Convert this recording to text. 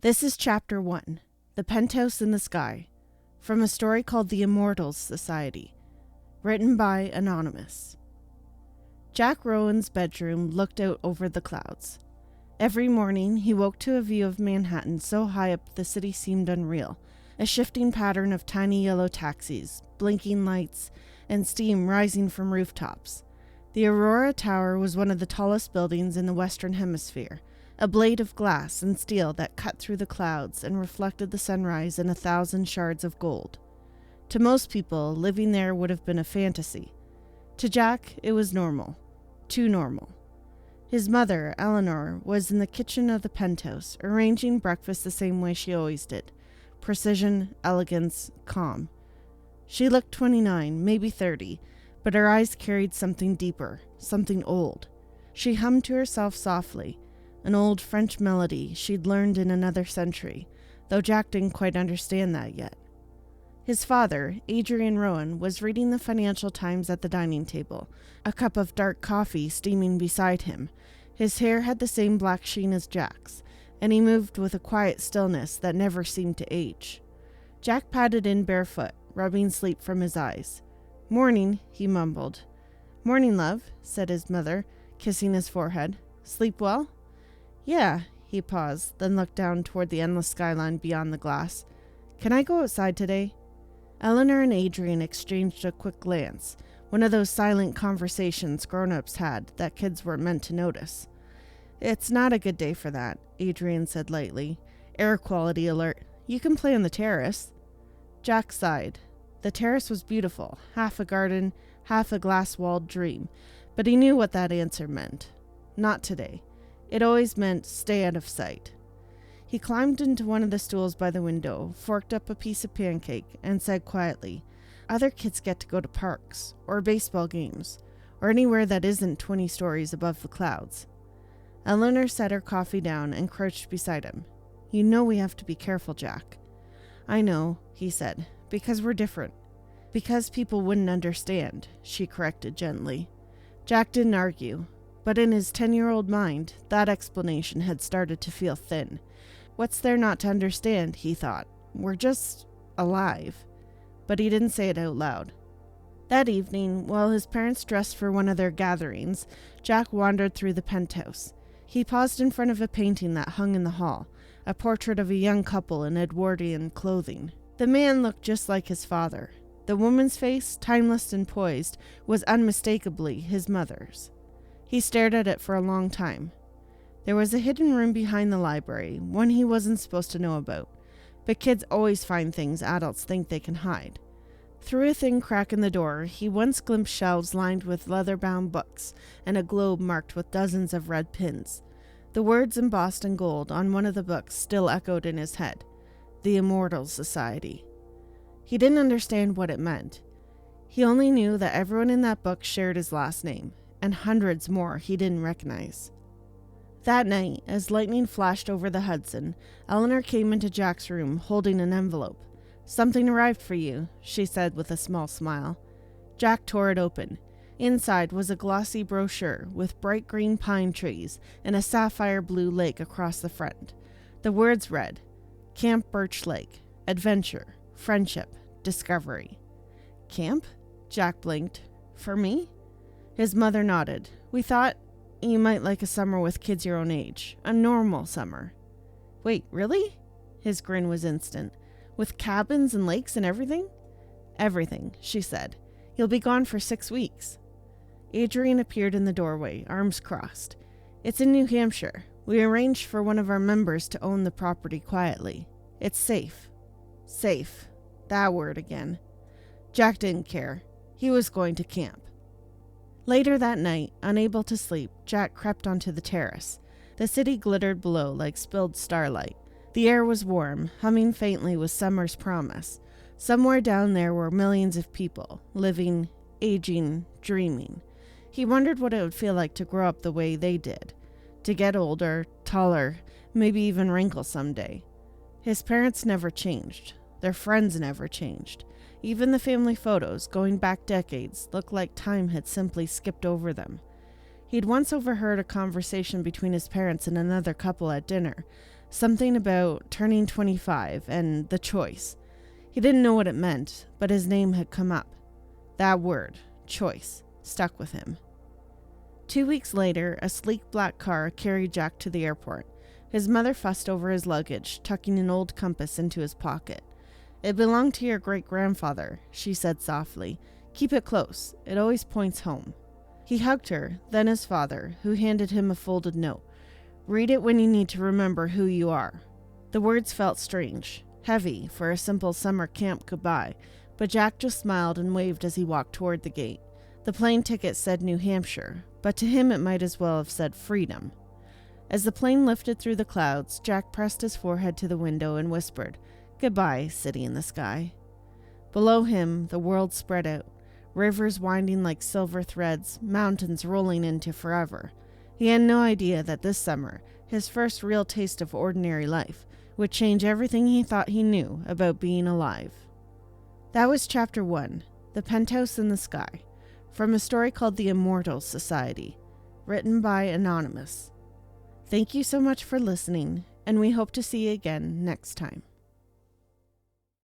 This is Chapter 1, The Penthouse in the Sky, from a story called The Immortals Society, written by Anonymous. Jack Rowan's bedroom looked out over the clouds. Every morning he woke to a view of Manhattan so high up the city seemed unreal, a shifting pattern of tiny yellow taxis, blinking lights, and steam rising from rooftops. The Aurora Tower was one of the tallest buildings in the Western Hemisphere, a blade of glass and steel that cut through the clouds and reflected the sunrise in 1,000 shards of gold. To most people, living there would have been a fantasy. To Jack, it was normal. Too normal. His mother, Eleanor, was in the kitchen of the penthouse, arranging breakfast the same way she always did. Precision, elegance, calm. She looked 29, maybe 30, but her eyes carried something deeper, something old. She hummed to herself softly, an old French melody she'd learned in another century, though Jack didn't quite understand that yet. His father, Adrian Rowan, was reading the Financial Times at the dining table, a cup of dark coffee steaming beside him. His hair had the same black sheen as Jack's, and he moved with a quiet stillness that never seemed to age. Jack padded in barefoot, rubbing sleep from his eyes. "Morning," he mumbled. "Morning, love," said his mother, kissing his forehead. "Sleep well?" "Yeah," he paused, then looked down toward the endless skyline beyond the glass. "Can I go outside today?" Eleanor and Adrian exchanged a quick glance, one of those silent conversations grown-ups had that kids weren't meant to notice. "It's not a good day for that," Adrian said lightly. "Air quality alert. You can play on the terrace." Jack sighed. The terrace was beautiful, half a garden, half a glass-walled dream, but he knew what that answer meant. Not today. It always meant stay out of sight. He climbed into one of the stools by the window, forked up a piece of pancake, and said quietly, "Other kids get to go to parks, or baseball games, or anywhere that isn't 20 stories above the clouds." Eleanor set her coffee down and crouched beside him. "You know we have to be careful, Jack." "I know," he said, "because we're different." "Because people wouldn't understand," she corrected gently. Jack didn't argue. But in his 10-year-old mind, that explanation had started to feel thin. What's there not to understand, he thought. We're just alive. But he didn't say it out loud. That evening, while his parents dressed for one of their gatherings, Jack wandered through the penthouse. He paused in front of a painting that hung in the hall, a portrait of a young couple in Edwardian clothing. The man looked just like his father. The woman's face, timeless and poised, was unmistakably his mother's. He stared at it for a long time. There was a hidden room behind the library, one he wasn't supposed to know about. But kids always find things adults think they can hide. Through a thin crack in the door, he once glimpsed shelves lined with leather-bound books and a globe marked with dozens of red pins. The words embossed in gold on one of the books still echoed in his head. The Immortals Society. He didn't understand what it meant. He only knew that everyone in that book shared his last name, and hundreds more he didn't recognize. That night, as lightning flashed over the Hudson, Eleanor came into Jack's room holding an envelope. "Something arrived for you," she said with a small smile. Jack tore it open. Inside was a glossy brochure with bright green pine trees and a sapphire blue lake across the front. The words read, "Camp Birch Lake. Adventure. Friendship. Discovery." "Camp?" Jack blinked. "For me?" His mother nodded. "We thought you might like a summer with kids your own age. A normal summer." "Wait, really?" His grin was instant. "With cabins and lakes and everything?" "Everything," she said. "You'll be gone for 6 weeks." Adrian appeared in the doorway, arms crossed. "It's in New Hampshire. We arranged for one of our members to own the property quietly. It's safe." Safe. That word again. Jack didn't care. He was going to camp. Later that night, unable to sleep, Jack crept onto the terrace. The city glittered below like spilled starlight. The air was warm, humming faintly with summer's promise. Somewhere down there were millions of people, living, aging, dreaming. He wondered what it would feel like to grow up the way they did. To get older, taller, maybe even wrinkle someday. His parents never changed. Their friends never changed. Even the family photos, going back decades, looked like time had simply skipped over them. He'd once overheard a conversation between his parents and another couple at dinner. Something about turning 25 and the choice. He didn't know what it meant, but his name had come up. That word, choice, stuck with him. 2 weeks later, a sleek black car carried Jack to the airport. His mother fussed over his luggage, tucking an old compass into his pocket. "It belonged to your great-grandfather," she said softly. "Keep it close. It always points home." He hugged her, then his father, who handed him a folded note. "Read it when you need to remember who you are." The words felt strange, heavy for a simple summer camp goodbye, but Jack just smiled and waved as he walked toward the gate. The plane ticket said New Hampshire, but to him it might as well have said freedom. As the plane lifted through the clouds, Jack pressed his forehead to the window and whispered, "Goodbye, city in the sky." Below him, the world spread out, rivers winding like silver threads, mountains rolling into forever. He had no idea that this summer, his first real taste of ordinary life, would change everything he thought he knew about being alive. That was Chapter 1, The Penthouse in the Sky, from a story called The Immortals Society, written by Anonymous. Thank you so much for listening, and we hope to see you again next time.